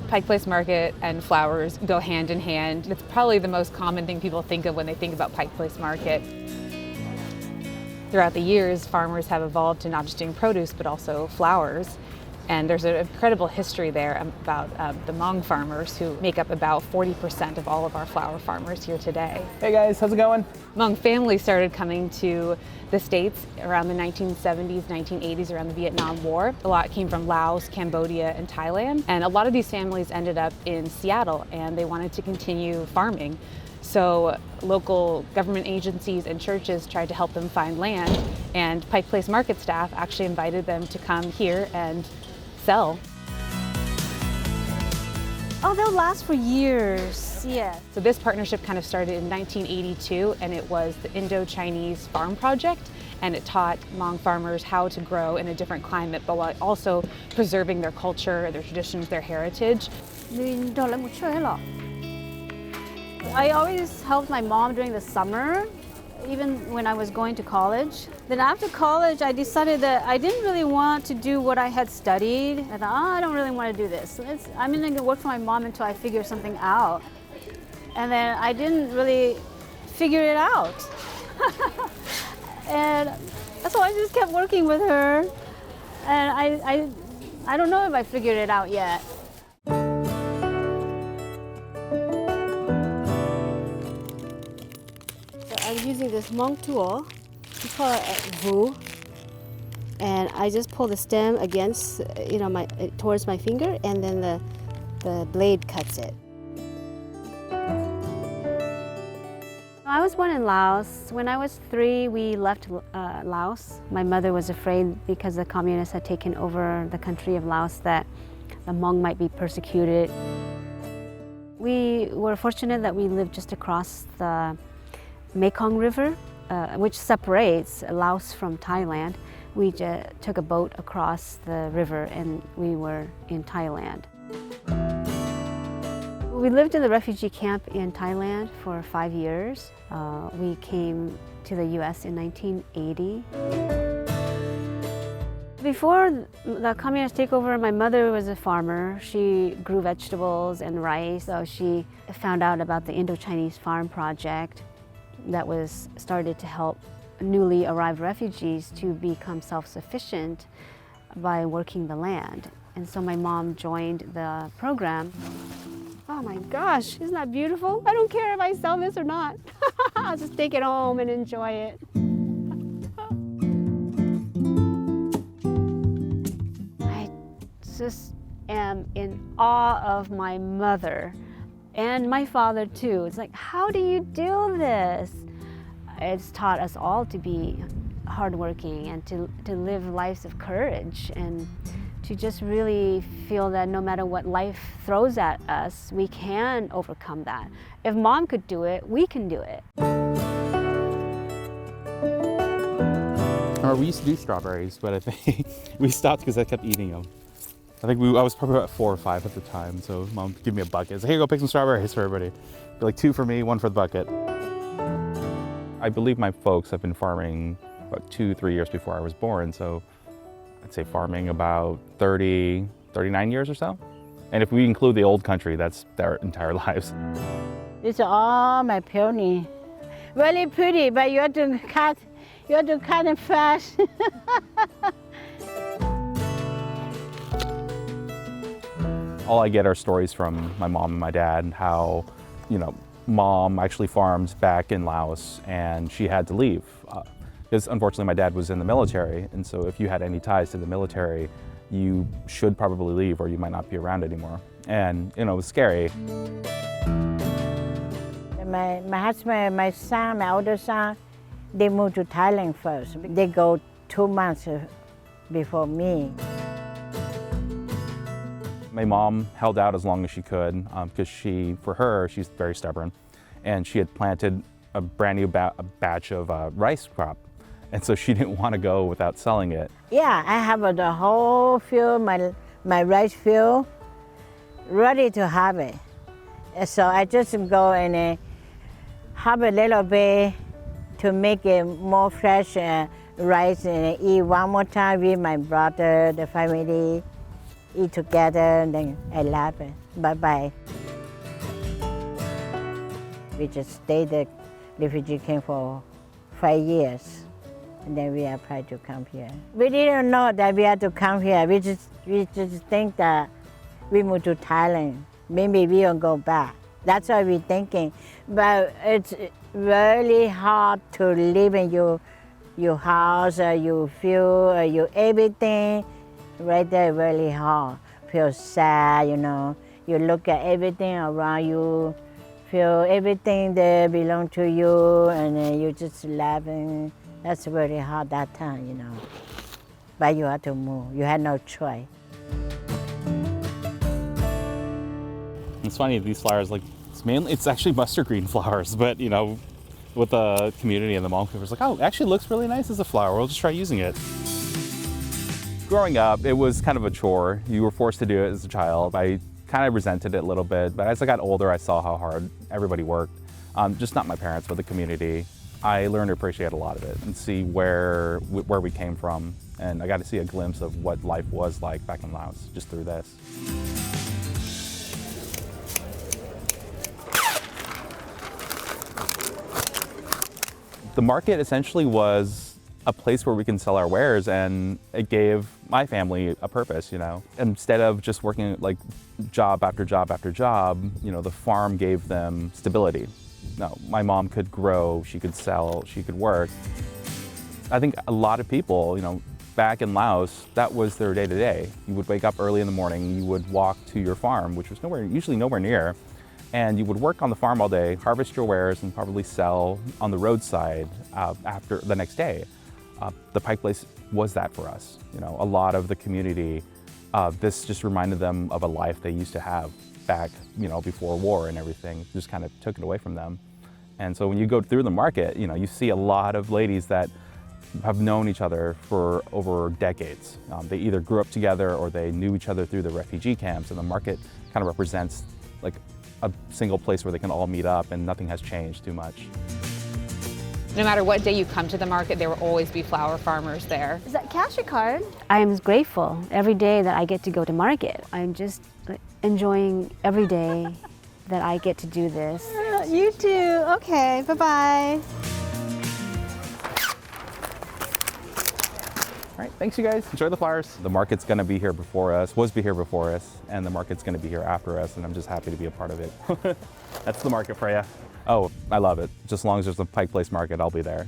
Pike Place Market and flowers go hand in hand. It's probably the most common thing people think of when they think about Pike Place Market. Throughout the years, farmers have evolved to not just doing produce, but also flowers. And there's an incredible history there about the Hmong farmers who make up about 40% of all of our flower farmers here today. Hey guys, how's it going? Hmong families started coming to the States around the 1970s, 1980s, around the Vietnam War. A lot came from Laos, Cambodia, and Thailand. And a lot of these families ended up in Seattle, and they wanted to continue farming. So local government agencies and churches tried to help them find land, and Pike Place Market staff actually invited them to come here and sell. Oh, they'll last for years, yeah. So this partnership kind of started in 1982, and it was the Indochinese Farm Project, and it taught Hmong farmers how to grow in a different climate, but while also preserving their culture, their traditions, their heritage. I always helped my mom during the summer, even when I was going to college. Then after college, I decided that I didn't really want to do what I had studied. I thought, I don't really want to do this. I'm going to work for my mom until I figure something out. And then I didn't really figure it out. And so I just kept working with her. And I don't know if I figured it out yet. I'm using this Hmong tool, we call it vu, and I just pull the stem against, towards my finger, and then the blade cuts it. I was born in Laos. When I was 3, we left Laos. My mother was afraid because the communists had taken over the country of Laos that the Hmong might be persecuted. We were fortunate that we lived just across the Mekong River, which separates Laos from Thailand. We took a boat across the river and we were in Thailand. We lived in the refugee camp in Thailand for 5 years. We came to the US in 1980. Before the communist takeover, my mother was a farmer. She grew vegetables and rice, so she found out about the Indochinese Farm Project that was started to help newly arrived refugees to become self-sufficient by working the land. And so my mom joined the program. Oh my gosh, isn't that beautiful? I don't care if I sell this or not. I'll just take it home and enjoy it. I just am in awe of my mother. And my father too. It's like, how do you do this? It's taught us all to be hardworking and to live lives of courage and to just really feel that no matter what life throws at us, we can overcome that. If Mom could do it, we can do it. We used to do strawberries, but I think we stopped because I kept eating them. I think I was probably about 4 or 5 at the time, so Mom gave me a bucket. So here, go pick some strawberries for everybody. Like 2 for me, 1 for the bucket. I believe my folks have been farming about 2-3 years before I was born, so I'd say farming about 39 years or so. And if we include the old country, that's their entire lives. It's all my peony. Really pretty, but you have to cut it fast. All I get are stories from my mom and my dad, how, Mom actually farmed back in Laos and she had to leave. Because unfortunately my dad was in the military, and so if you had any ties to the military, you should probably leave or you might not be around anymore. And, it was scary. My husband, my son, my older son, they moved to Thailand first. They go 2 months before me. My mom held out as long as she could because she's very stubborn, and she had planted a brand new batch of rice crop, and so she didn't want to go without selling it. Yeah, I have the whole field, my rice field, ready to harvest. So I just go and harvest a little bit to make it more fresh rice and eat one more time with my brother, the family. eat together, and then I love it. Bye-bye. We just stayed at refugee camp for 5 years, and then we applied to come here. We didn't know that we had to come here. We just think that we moved to Thailand. Maybe we will go back. That's what we're thinking. But it's really hard to live in your house, or your fuel, or your everything. Right there, really hard. Feel sad, you know. You look at everything around you, feel everything there belong to you, and then you just laughing. That's really hard that time, you know. But you have to move. You had no choice. It's funny, these flowers, like, it's actually mustard green flowers, but, you know, with the community and the Hmong people, it's like, oh, it actually looks really nice as a flower. We'll just try using it. Growing up, it was kind of a chore. You were forced to do it as a child. I kind of resented it a little bit, but as I got older, I saw how hard everybody worked. Just not my parents, but the community. I learned to appreciate a lot of it and see where we came from. And I got to see a glimpse of what life was like back in Laos just through this. The market essentially was a place where we can sell our wares, and it gave my family a purpose, you know. Instead of just working like job after job after job, you know, the farm gave them stability. No, my mom could grow, she could sell, she could work. I think a lot of people, you know, back in Laos, that was their day-to-day. You would wake up early in the morning, you would walk to your farm, which was usually nowhere near, and you would work on the farm all day, harvest your wares, and probably sell on the roadside after the next day. The Pike Place was that for us. You know, a lot of the community, this just reminded them of a life they used to have back, you know, before war and everything. Just kind of took it away from them. And so when you go through the market, you know, you see a lot of ladies that have known each other for over decades. They either grew up together or they knew each other through the refugee camps, and the market kind of represents like a single place where they can all meet up, and nothing has changed too much. No matter what day you come to the market, there will always be flower farmers there. Is that cash or card? I am grateful every day that I get to go to market. I'm just enjoying every day that I get to do this. You too. Okay, bye-bye. All right, thanks you guys. Enjoy the flowers. The market's gonna be here before us, and the market's gonna be here after us, and I'm just happy to be a part of it. That's the market for you. Oh, I love it. Just as long as there's a Pike Place Market, I'll be there.